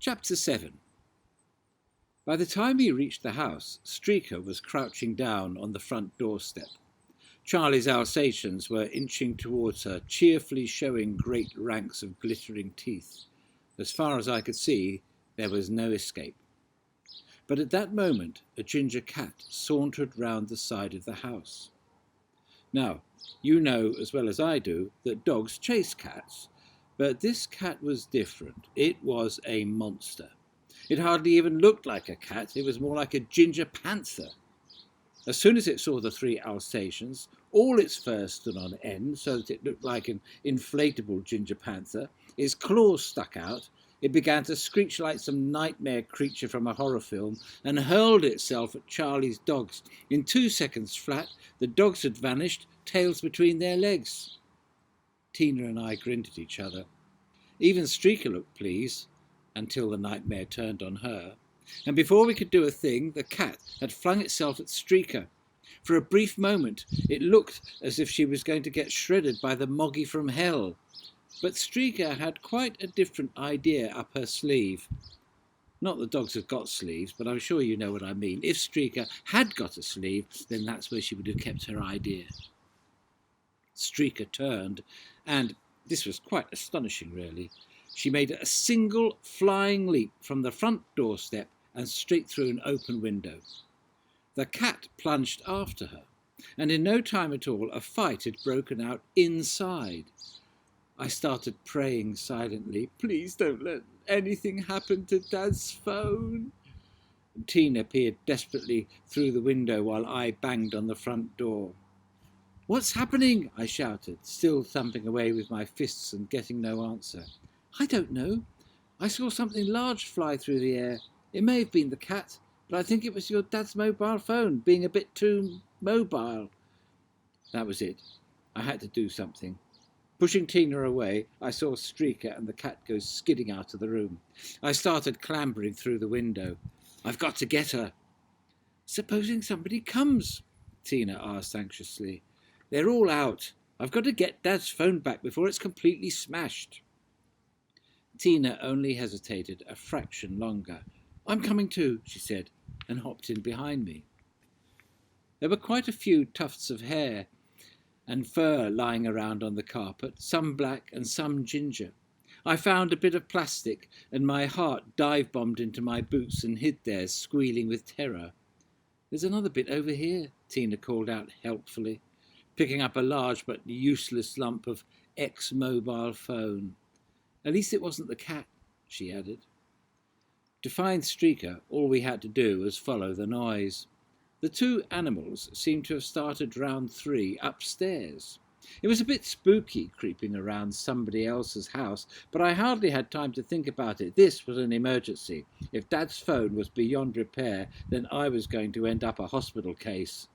Chapter 7. By the time he reached the house, Streaker was crouching down on the front doorstep. Charlie's Alsatians were inching towards her, cheerfully showing great ranks of glittering teeth. As far as I could see, there was no escape. But at that moment, a ginger cat sauntered round the side of the house. Now, you know as well as I do that dogs chase cats, but this cat was different. It was a monster. It hardly even looked like a cat. It was more like a ginger panther. As soon as it saw the three Alsatians, all its fur stood on end so that it looked like an inflatable ginger panther. Its claws stuck out. It began to screech like some nightmare creature from a horror film and hurled itself at Charlie's dogs. In 2 seconds flat, the dogs had vanished, tails between their legs. Tina and I grinned at each other. Even Streaker looked pleased, until the nightmare turned on her. And before we could do a thing, the cat had flung itself at Streaker. For a brief moment, it looked as if she was going to get shredded by the Moggy from hell. But Streaker had quite a different idea up her sleeve. Not that dogs have got sleeves, but I'm sure you know what I mean. If Streaker had got a sleeve, then that's where she would have kept her idea. Streaker turned, and this was quite astonishing, really. She made a single flying leap from the front doorstep and straight through an open window. The cat plunged after her, and in no time at all a fight had broken out inside. I started praying silently, "Please don't let anything happen to Dad's phone." Tina peered desperately through the window while I banged on the front door. "What's happening?" I shouted, still thumping away with my fists and getting no answer. "I don't know. I saw something large fly through the air. It may have been the cat, but I think it was your Dad's mobile phone, being a bit too mobile." That was it. I had to do something. Pushing Tina away, I saw Streaker and the cat go skidding out of the room. I started clambering through the window. "I've got to get her." "Supposing somebody comes?" Tina asked anxiously. "They're all out. I've got to get Dad's phone back before it's completely smashed." Tina only hesitated a fraction longer. "I'm coming too," she said, and hopped in behind me. There were quite a few tufts of hair and fur lying around on the carpet, some black and some ginger. I found a bit of plastic, and my heart dive-bombed into my boots and hid there, squealing with terror. "There's another bit over here," Tina called out helpfully, picking up a large but useless lump of ex-mobile phone. "At least it wasn't the cat," she added. To find Streaker, all we had to do was follow the noise. The two animals seemed to have started round 3 upstairs. It was a bit spooky creeping around somebody else's house, but I hardly had time to think about it. This was an emergency. If Dad's phone was beyond repair, then I was going to end up a hospital case.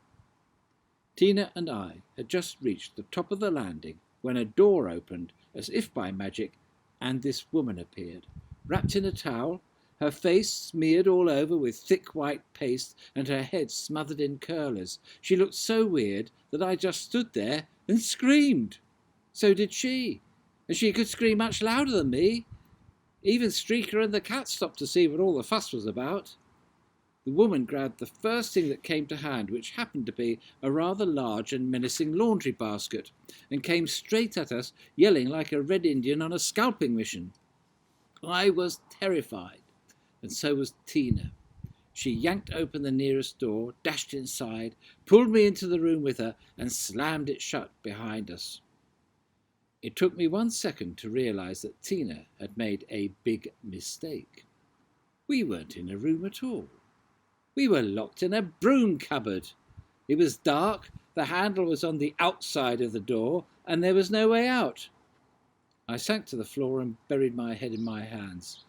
Tina and I had just reached the top of the landing when a door opened, as if by magic, and this woman appeared, wrapped in a towel, her face smeared all over with thick white paste and her head smothered in curlers. She looked so weird that I just stood there and screamed. So did she, and she could scream much louder than me. Even Streaker and the cat stopped to see what all the fuss was about. The woman grabbed the first thing that came to hand, which happened to be a rather large and menacing laundry basket, and came straight at us, yelling like a Red Indian on a scalping mission. I was terrified, and so was Tina. She yanked open the nearest door, dashed inside, pulled me into the room with her, and slammed it shut behind us. It took me 1 second to realise that Tina had made a big mistake. We weren't in a room at all. We were locked in a broom cupboard. It was dark, the handle was on the outside of the door, and there was no way out. I sank to the floor and buried my head in my hands.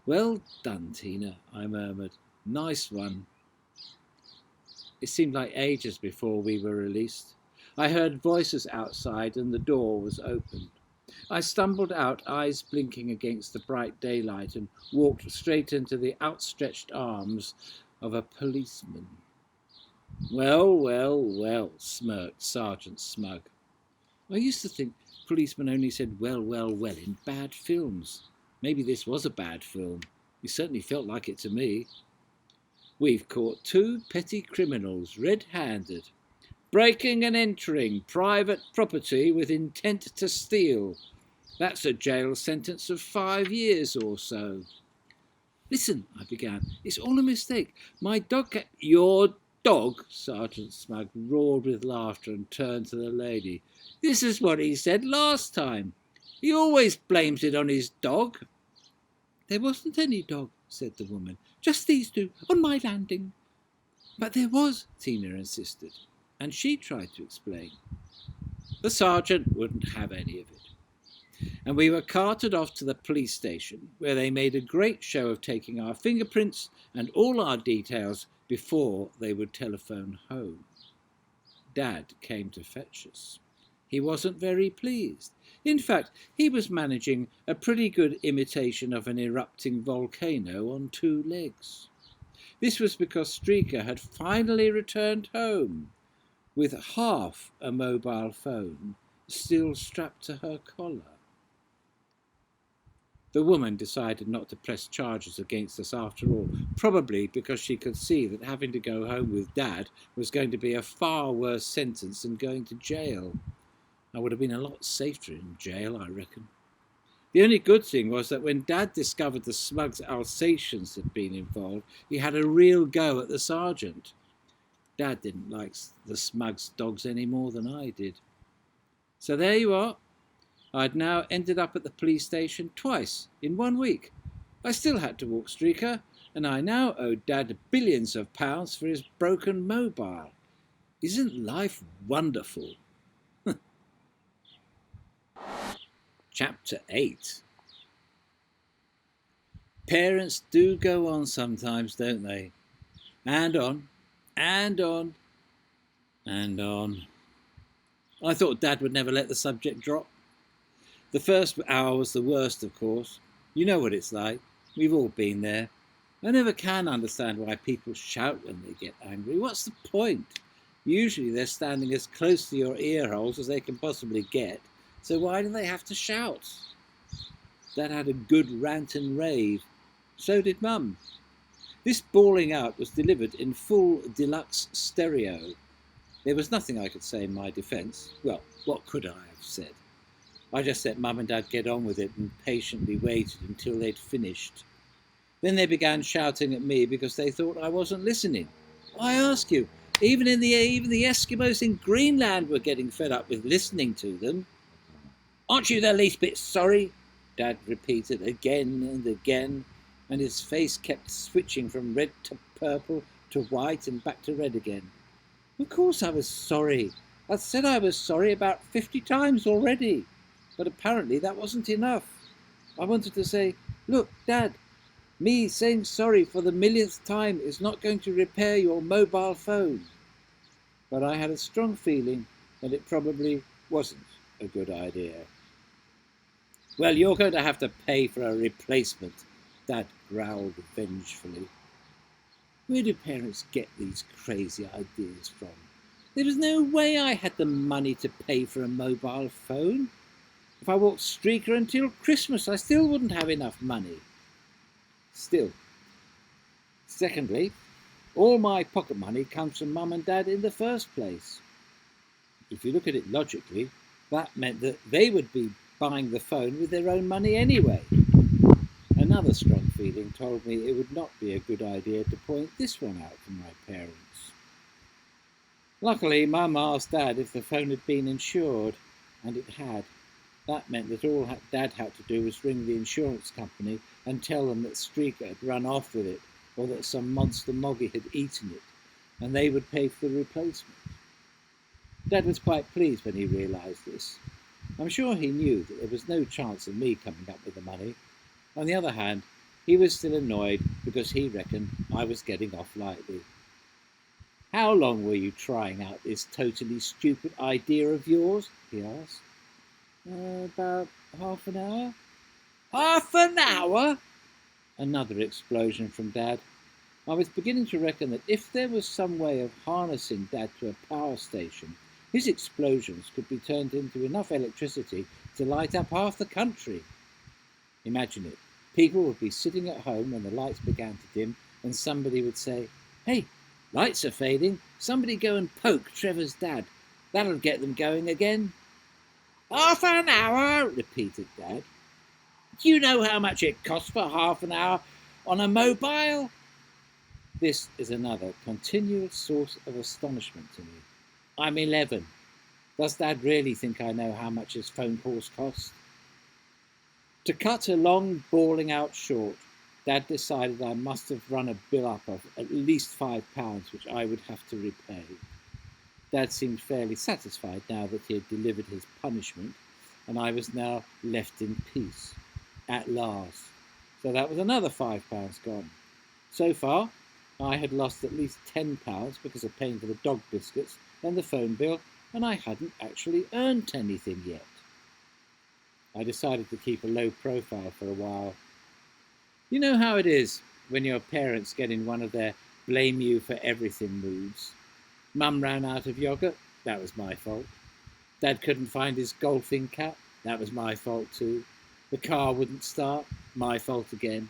"Well done, Tina," I murmured. "Nice one." It seemed like ages before we were released. I heard voices outside and the door was opened. I stumbled out, eyes blinking against the bright daylight, and walked straight into the outstretched arms of a policeman. "Well, well, well," smirked Sergeant Smug. I used to think policemen only said well, well, well in bad films. Maybe this was a bad film. It certainly felt like it to me. We've caught 2 petty criminals red-handed, breaking and entering private property with intent to steal. That's a jail sentence of 5 years or so. Listen, I began. It's all a mistake. My dog Your dog? Sergeant Smug roared with laughter and turned to the lady. This is what he said last time. He always blames it on his dog. There wasn't any dog, said the woman. Just these 2, on my landing. But there was, Tina insisted, and she tried to explain. The sergeant wouldn't have any of it, and we were carted off to the police station, where they made a great show of taking our fingerprints and all our details before they would telephone home. Dad came to fetch us. He wasn't very pleased. In fact, he was managing a pretty good imitation of an erupting volcano on 2 legs. This was because Streaker had finally returned home, with half a mobile phone still strapped to her collar. The woman decided not to press charges against us after all, probably because she could see that having to go home with Dad was going to be a far worse sentence than going to jail. I would have been a lot safer in jail, I reckon. The only good thing was that when Dad discovered the Smug's Alsatians had been involved, he had a real go at the sergeant. Dad didn't like the Smug's dogs any more than I did. So there you are. I'd now ended up at the police station twice in 1 week. I still had to walk Streaker, and I now owed Dad billions of pounds for his broken mobile. Isn't life wonderful? Chapter 8. Parents do go on sometimes, don't they? And on, and on, and on. I thought Dad would never let the subject drop. The first hour was the worst, of course. You know what it's like. We've all been there. I never can understand why people shout when they get angry. What's the point? Usually they're standing as close to your ear holes as they can possibly get. So why do they have to shout? Dad had a good rant and rave. So did Mum. This bawling out was delivered in full deluxe stereo. There was nothing I could say in my defence. Well, what could I have said? I just let Mum and Dad get on with it and patiently waited until they'd finished. Then they began shouting at me because they thought I wasn't listening. I ask you, even the Eskimos in Greenland were getting fed up with listening to them. Aren't you the least bit sorry? Dad repeated again and again, and his face kept switching from red to purple to white and back to red again. Of course I was sorry. I'd said I was sorry about 50 times already, but apparently that wasn't enough. I wanted to say, look, Dad, me saying sorry for the millionth time is not going to repair your mobile phone. But I had a strong feeling that it probably wasn't a good idea. Well, you're going to have to pay for a replacement, Dad growled vengefully. Where do parents get these crazy ideas from? There was no way I had the money to pay for a mobile phone. If I walked Streaker until Christmas, I still wouldn't have enough money. Still. Secondly, all my pocket money comes from Mum and Dad in the first place. If you look at it logically, that meant that they would be buying the phone with their own money anyway. Another strong feeling told me it would not be a good idea to point this one out to my parents. Luckily, Mum asked Dad if the phone had been insured, and it had. That meant that all Dad had to do was ring the insurance company and tell them that Streaker had run off with it, or that some monster moggy had eaten it, and they would pay for the replacement. Dad was quite pleased when he realised this. I'm sure he knew that there was no chance of me coming up with the money. On the other hand, he was still annoyed because he reckoned I was getting off lightly. How long were you trying out this totally stupid idea of yours? He asked. About half an hour. Half an hour? Another explosion from Dad. I was beginning to reckon that if there was some way of harnessing Dad to a power station, his explosions could be turned into enough electricity to light up half the country. Imagine it. People would be sitting at home when the lights began to dim, and somebody would say, "Hey, lights are fading. Somebody go and poke Trevor's dad. That'll get them going again." "Half an hour," repeated Dad. "Do you know how much it costs for half an hour on a mobile?" This is another continual source of astonishment to me. I'm 11. Does Dad really think I know how much his phone calls cost? To cut a long bawling out short, Dad decided I must have run a bill up of at least £5, which I would have to repay. Dad seemed fairly satisfied now that he had delivered his punishment, and I was now left in peace. At last. So that was another £5 gone. So far, I had lost at least £10 because of paying for the dog biscuits and the phone bill, and I hadn't actually earned anything yet. I decided to keep a low profile for a while. You know how it is when your parents get in one of their blame you for everything moods. Mum ran out of yogurt, that was my fault. Dad couldn't find his golfing cap, that was my fault too. The car wouldn't start, my fault again.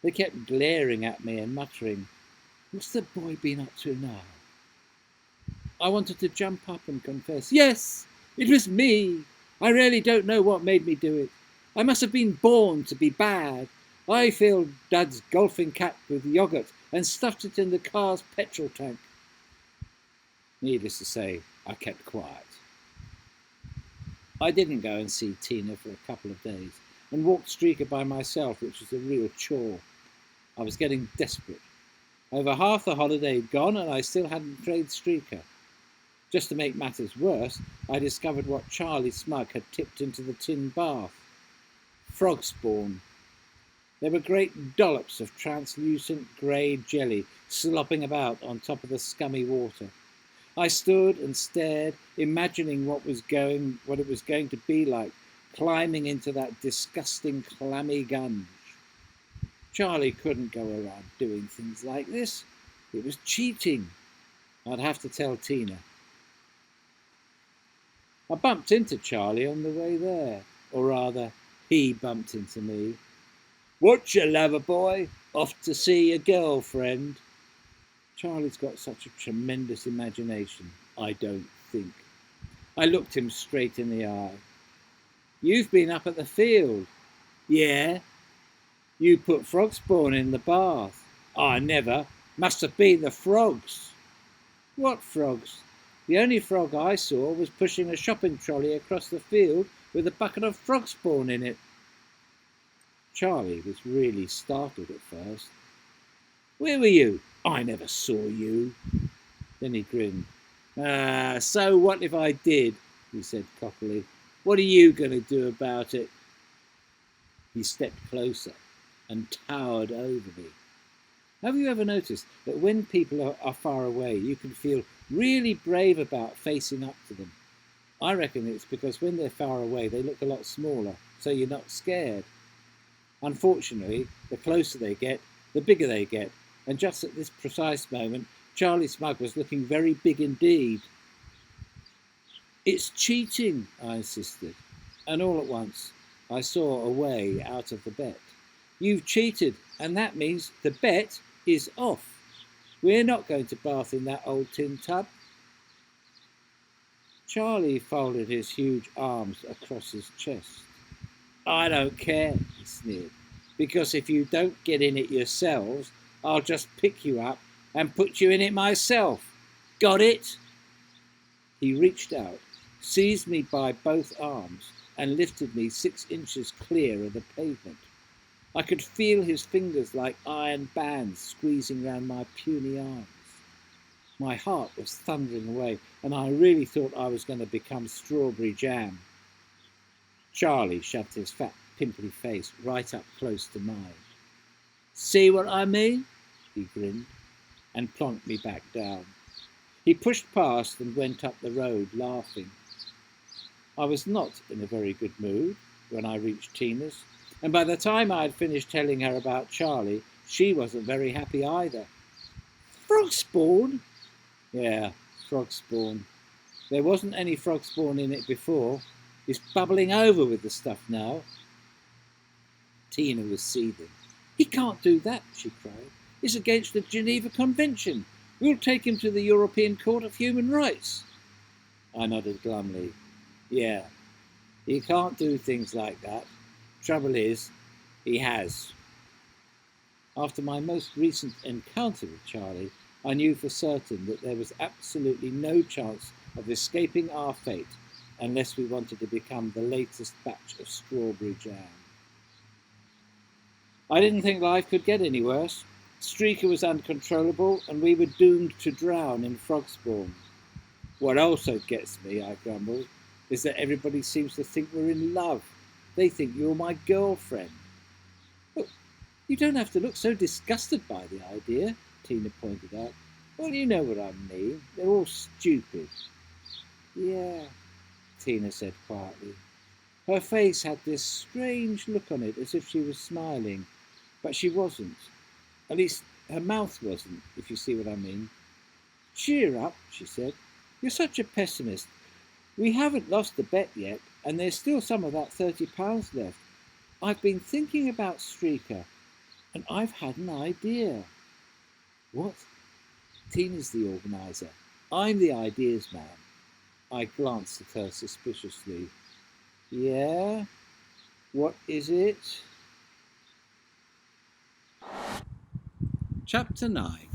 They kept glaring at me and muttering, "What's the boy been up to now?" I wanted to jump up and confess, "Yes, it was me. I really don't know what made me do it. I must have been born to be bad. I filled Dad's golfing cap with yogurt and stuffed it in the car's petrol tank." Needless to say, I kept quiet. I didn't go and see Tina for a couple of days and walked Streaker by myself, which was a real chore. I was getting desperate. Over half the holiday had gone and I still hadn't played Streaker. Just to make matters worse, I discovered what Charlie Smug had tipped into the tin bath. Frog spawn. There were great dollops of translucent grey jelly slopping about on top of the scummy water. I stood and stared, imagining what it was going to be like, climbing into that disgusting clammy gunge. Charlie couldn't go around doing things like this. It was cheating. I'd have to tell Tina. I bumped into Charlie on the way there, or rather, he bumped into me. "What you lover boy? Off to see your girlfriend?" Charlie's got such a tremendous imagination, I don't think. I looked him straight in the eye. "You've been up at the field." "Yeah." "You put frog spawn in the bath." "I never. Must have been the frogs." "What frogs?" "The only frog I saw was pushing a shopping trolley across the field with a bucket of frog spawn in it." Charlie was really startled at first. "Where were you?" "I never saw you." Then he grinned. So what if I did?" he said cockily. "What are you going to do about it?" He stepped closer and towered over me. Have you ever noticed that when people are far away, you can feel really brave about facing up to them? I reckon it's because when they're far away, they look a lot smaller, so you're not scared. Unfortunately, the closer they get, the bigger they get, and just at this precise moment, Charlie Smug was looking very big indeed. "It's cheating," I insisted, and all at once I saw a way out of the bet. "You've cheated, and that means the bet is off. We're not going to bath in that old tin tub." Charlie folded his huge arms across his chest. "I don't care," he sneered, "because if you don't get in it yourselves, I'll just pick you up and put you in it myself. Got it?" He reached out, seized me by both arms, and lifted me 6 inches clear of the pavement. I could feel his fingers like iron bands squeezing round my puny arms. My heart was thundering away, and I really thought I was going to become strawberry jam. Charlie shoved his fat, pimply face right up close to mine. "See what I mean?" he grinned, and plonked me back down. He pushed past and went up the road, laughing. I was not in a very good mood when I reached Tina's, and by the time I had finished telling her about Charlie, she wasn't very happy either. "Frog spawn?" "Yeah, frog spawn. There wasn't any frog spawn in it before. It's bubbling over with the stuff now." Tina was seething. "He can't do that," she cried. "It's against the Geneva Convention. We'll take him to the European Court of Human Rights." I nodded glumly. "Yeah, he can't do things like that. Trouble is, he has." After my most recent encounter with Charlie, I knew for certain that there was absolutely no chance of escaping our fate unless we wanted to become the latest batch of strawberry jam. I didn't think life could get any worse. Streaker was uncontrollable, and we were doomed to drown in frog spawn. "What also gets me," I grumbled, "is that everybody seems to think we're in love. They think you're my girlfriend." "Look, you don't have to look so disgusted by the idea," Tina pointed out. "Well, you know what I mean. They're all stupid." "Yeah," Tina said quietly. Her face had this strange look on it, as if she was smiling, but she wasn't. At least, her mouth wasn't, if you see what I mean. "Cheer up," she said. "You're such a pessimist. We haven't lost the bet yet, and there's still some of that £30 left. I've been thinking about Streaker, and I've had an idea." "What?" "Tina's the organiser. I'm the ideas man." I glanced at her suspiciously. "Yeah? What is it?" Chapter 9.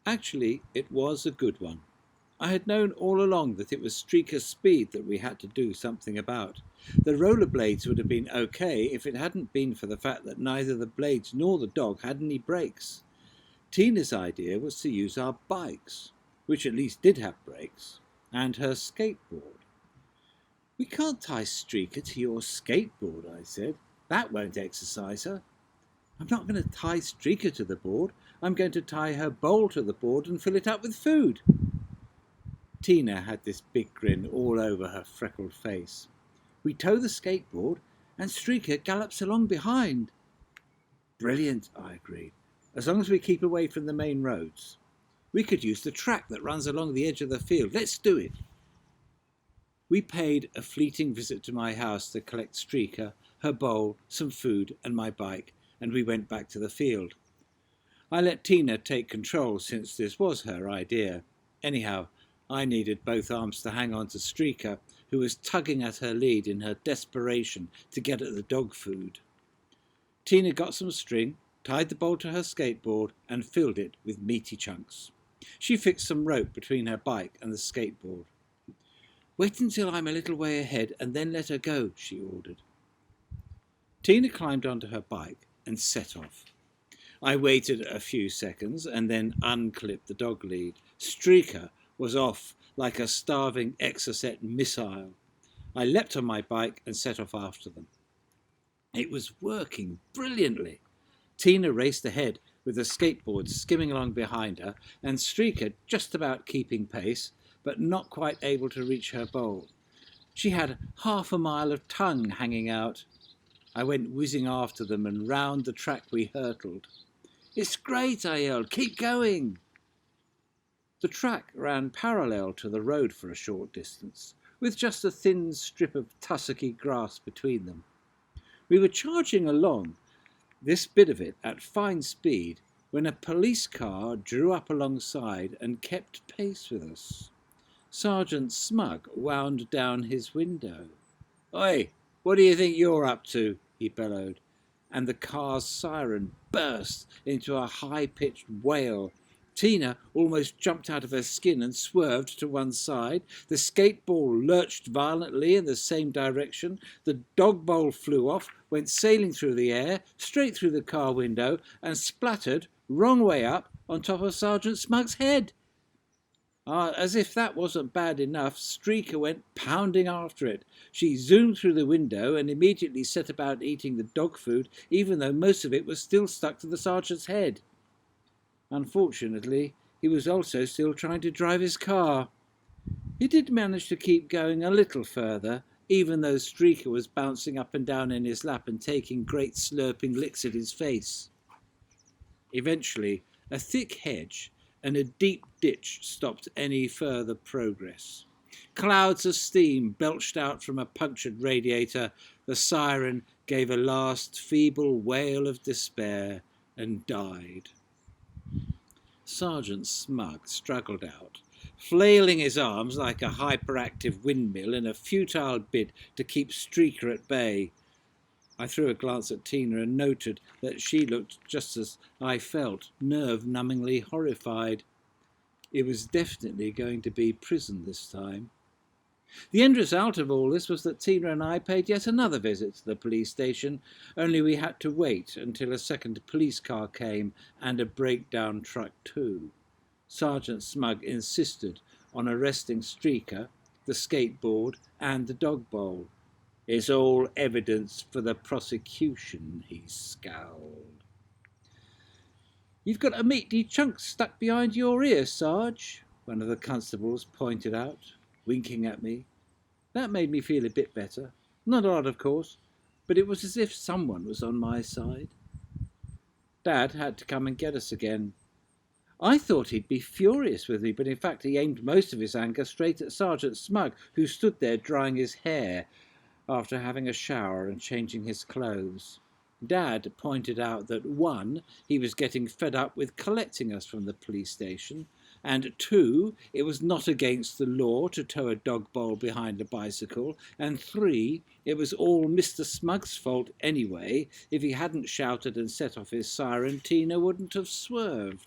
Actually, it was a good one. I had known all along that it was Streaker's speed that we had to do something about. The rollerblades would have been okay if it hadn't been for the fact that neither the blades nor the dog had any brakes. Tina's idea was to use our bikes, which at least did have brakes, and her skateboard. "We can't tie Streaker to your skateboard," I said. "That won't exercise her." "I'm not going to tie Streaker to the board. I'm going to tie her bowl to the board and fill it up with food." Tina had this big grin all over her freckled face. "We tow the skateboard and Streaker gallops along behind." "Brilliant," I agreed, "as long as we keep away from the main roads. We could use the track that runs along the edge of the field. Let's do it." We paid a fleeting visit to my house to collect Streaker, her bowl, some food and my bike, and we went back to the field. I let Tina take control since this was her idea. Anyhow, I needed both arms to hang on to Streaker, who was tugging at her lead in her desperation to get at the dog food. Tina got some string, tied the bowl to her skateboard, and filled it with meaty chunks. She fixed some rope between her bike and the skateboard. "Wait until I'm a little way ahead and then let her go," she ordered. Tina climbed onto her bike and set off. I waited a few seconds and then unclipped the dog lead. Streaker was off like a starving Exocet missile. I leapt on my bike and set off after them. It was working brilliantly. Tina raced ahead with the skateboard skimming along behind her, and Streaker just about keeping pace, but not quite able to reach her bowl. She had half a mile of tongue hanging out. I went whizzing after them, and round the track we hurtled. "It's great," I yelled. "Keep going." The track ran parallel to the road for a short distance, with just a thin strip of tussocky grass between them. We were charging along this bit of it at fine speed when a police car drew up alongside and kept pace with us. Sergeant Smug wound down his window. "Oi, what do you think you're up to?" he bellowed, and the car's siren burst into a high-pitched wail. Tina almost jumped out of her skin and swerved to one side. The skateball lurched violently in the same direction. The dog bowl flew off, went sailing through the air, straight through the car window, and splattered, wrong way up, on top of Sergeant Smug's head. As if that wasn't bad enough, Streaker went pounding after it. She zoomed through the window and immediately set about eating the dog food, even though most of it was still stuck to the sergeant's head. Unfortunately, he was also still trying to drive his car. He did manage to keep going a little further, even though Streaker was bouncing up and down in his lap and taking great slurping licks at his face. Eventually, a thick hedge and a deep ditch stopped any further progress. Clouds of steam belched out from a punctured radiator. The siren gave a last feeble wail of despair, and died. Sergeant Smug struggled out, flailing his arms like a hyperactive windmill in a futile bid to keep Streaker at bay. I threw a glance at Tina and noted that she looked just as I felt, nerve-numbingly horrified. It was definitely going to be prison this time. The end result of all this was that Tina and I paid yet another visit to the police station, only we had to wait until a second police car came and a breakdown truck too. Sergeant Smug insisted on arresting Streaker, the skateboard and the dog bowl. It's all evidence for the prosecution, he scowled. You've got a meaty chunk stuck behind your ear, Sarge, one of the constables pointed out, winking at me. That made me feel a bit better. Not a lot, of course, but it was as if someone was on my side. Dad had to come and get us again. I thought he'd be furious with me, but in fact he aimed most of his anger straight at Sergeant Smug, who stood there drying his hair after having a shower and changing his clothes. Dad pointed out that 1, he was getting fed up with collecting us from the police station, and 2, it was not against the law to tow a dog bowl behind a bicycle, and 3, it was all Mr. Smug's fault anyway. If he hadn't shouted and set off his siren, Tina wouldn't have swerved.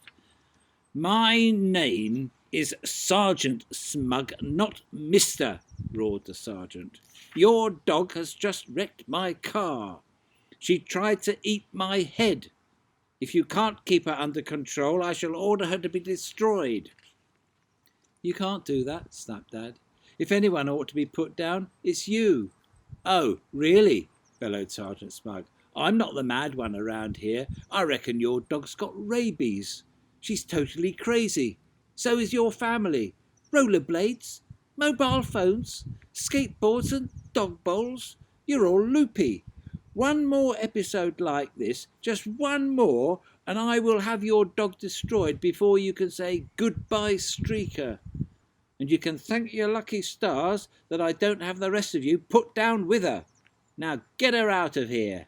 My name is Sergeant Smug, not Mr., roared the sergeant. Your dog has just wrecked my car. She tried to eat my head. If you can't keep her under control, I shall order her to be destroyed. You can't do that, snapped Dad. If anyone ought to be put down, it's you. Oh, really? Bellowed Sergeant Smug. I'm not the mad one around here. I reckon your dog's got rabies. She's totally crazy. So is your family. Rollerblades, mobile phones, skateboards and dog bowls. You're all loopy. One more episode like this, just one more, and I will have your dog destroyed before you can say goodbye, Streaker. And you can thank your lucky stars that I don't have the rest of you put down with her. Now get her out of here.